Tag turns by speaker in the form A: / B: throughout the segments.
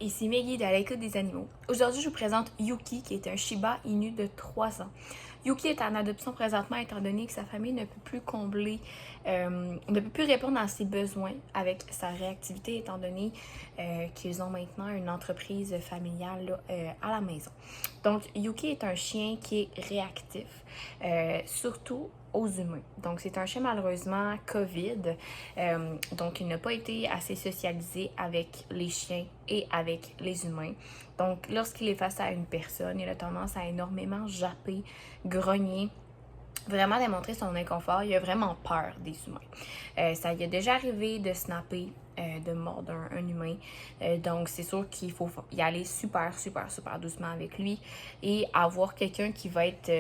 A: ici Meggy de À l'écoute des animaux. Aujourd'hui, je vous présente Yuki, qui est un Shiba Inu de 3 ans. Yuki est en adoption présentement étant donné que sa famille ne peut plus ne peut plus répondre à ses besoins avec sa réactivité étant donné qu'ils ont maintenant une entreprise familiale là, à la maison. Donc, Yuki est un chien qui est réactif, surtout aux humains. Donc, c'est un chien malheureusement COVID, donc il n'a pas été assez socialisé avec les chiens et avec les humains. Donc, lorsqu'il est face à une personne, il a tendance à énormément japper, grogner, vraiment démontrer son inconfort. Il a vraiment peur des humains. Ça lui est déjà arrivé de snapper, de mordre un humain. Donc, c'est sûr qu'il faut y aller super doucement avec lui et avoir quelqu'un qui va être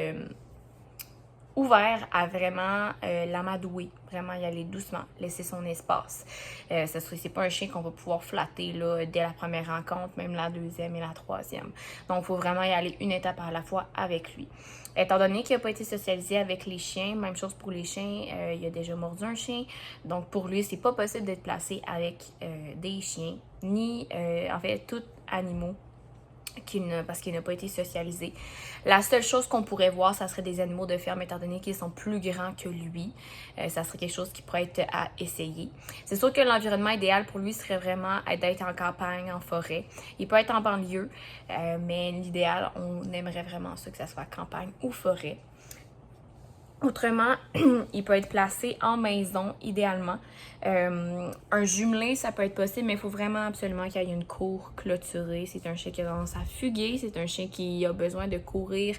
A: ouvert à vraiment l'amadouer, vraiment y aller doucement, laisser son espace. C'est pas un chien qu'on va pouvoir flatter là, dès la première rencontre, même la deuxième et la troisième. Donc, il faut vraiment y aller une étape à la fois avec lui. Étant donné qu'il n'a pas été socialisé avec les chiens, même chose pour les chiens, il a déjà mordu un chien. Donc, pour lui, c'est pas possible d'être placé avec des chiens, ni en fait, tous animaux parce qu'il n'a pas été socialisé. La seule chose qu'on pourrait voir, ça serait des animaux de ferme, étant donné qu'ils sont plus grands que lui. Ça serait quelque chose qui pourrait être à essayer. C'est sûr que l'environnement idéal pour lui serait vraiment d'être en campagne, en forêt. Il peut être en banlieue, mais l'idéal, on aimerait vraiment ça, que ça soit campagne ou forêt. Autrement, il peut être placé en maison, idéalement. Un jumelé, ça peut être possible, mais il faut vraiment absolument qu'il y ait une cour clôturée. C'est un chien qui a tendance à fuguer, c'est un chien qui a besoin de courir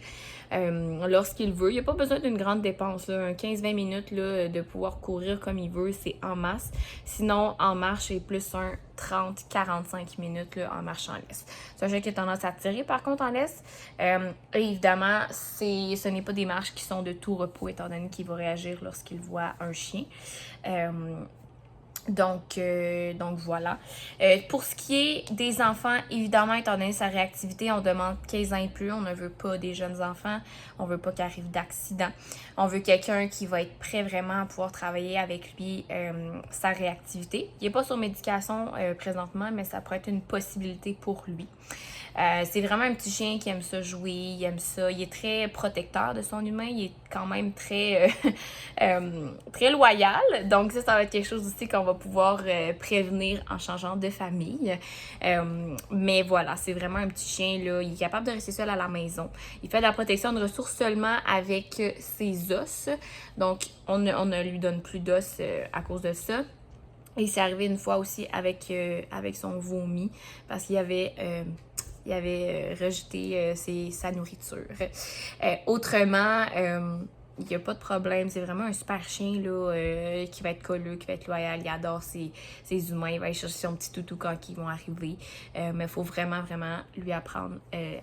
A: lorsqu'il veut. Il n'y a pas besoin d'une grande dépense, là. 15-20 minutes là, de pouvoir courir comme il veut, c'est en masse. Sinon, en marche, c'est plus un 30-45 minutes là, en marche en laisse. C'est un chien qui a tendance à tirer, par contre, en laisse. Évidemment, ce n'est pas des marches qui sont de tout repos, étant donné qu'il va réagir lorsqu'il voit un chien. Donc voilà. Pour ce qui est des enfants, évidemment, étant donné sa réactivité, on demande 15 ans et plus. On ne veut pas des jeunes enfants. On veut pas qu'il arrive d'accident. On veut quelqu'un qui va être prêt vraiment à pouvoir travailler avec lui sa réactivité. Il n'est pas sur médication présentement, mais ça pourrait être une possibilité pour lui. C'est vraiment un petit chien qui aime ça jouer, il aime ça, il est très protecteur de son humain, il est quand même très très loyal, donc ça va être quelque chose aussi qu'on va pouvoir prévenir en changeant de famille. Mais voilà, c'est vraiment un petit chien là, il est capable de rester seul à la maison. Il fait de la protection de ressources seulement avec ses os, donc on ne lui donne plus d'os à cause de ça. Et c'est arrivé une fois aussi avec son vomi, parce qu'il avait rejeté sa nourriture. Autrement, il n'y a pas de problème. C'est vraiment un super chien là, qui va être colleux, qui va être loyal. Il adore ses humains. Il va aller chercher son petit toutou quand ils vont arriver. Mais il faut vraiment lui apprendre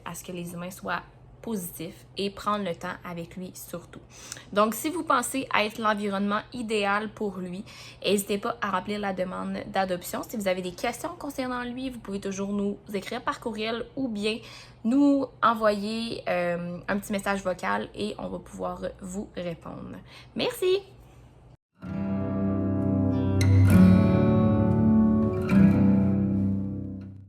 A: à ce que les humains soient positif et prendre le temps avec lui surtout. Donc, si vous pensez être l'environnement idéal pour lui, n'hésitez pas à remplir la demande d'adoption. Si vous avez des questions concernant lui, vous pouvez toujours nous écrire par courriel ou bien nous envoyer un petit message vocal et on va pouvoir vous répondre. Merci!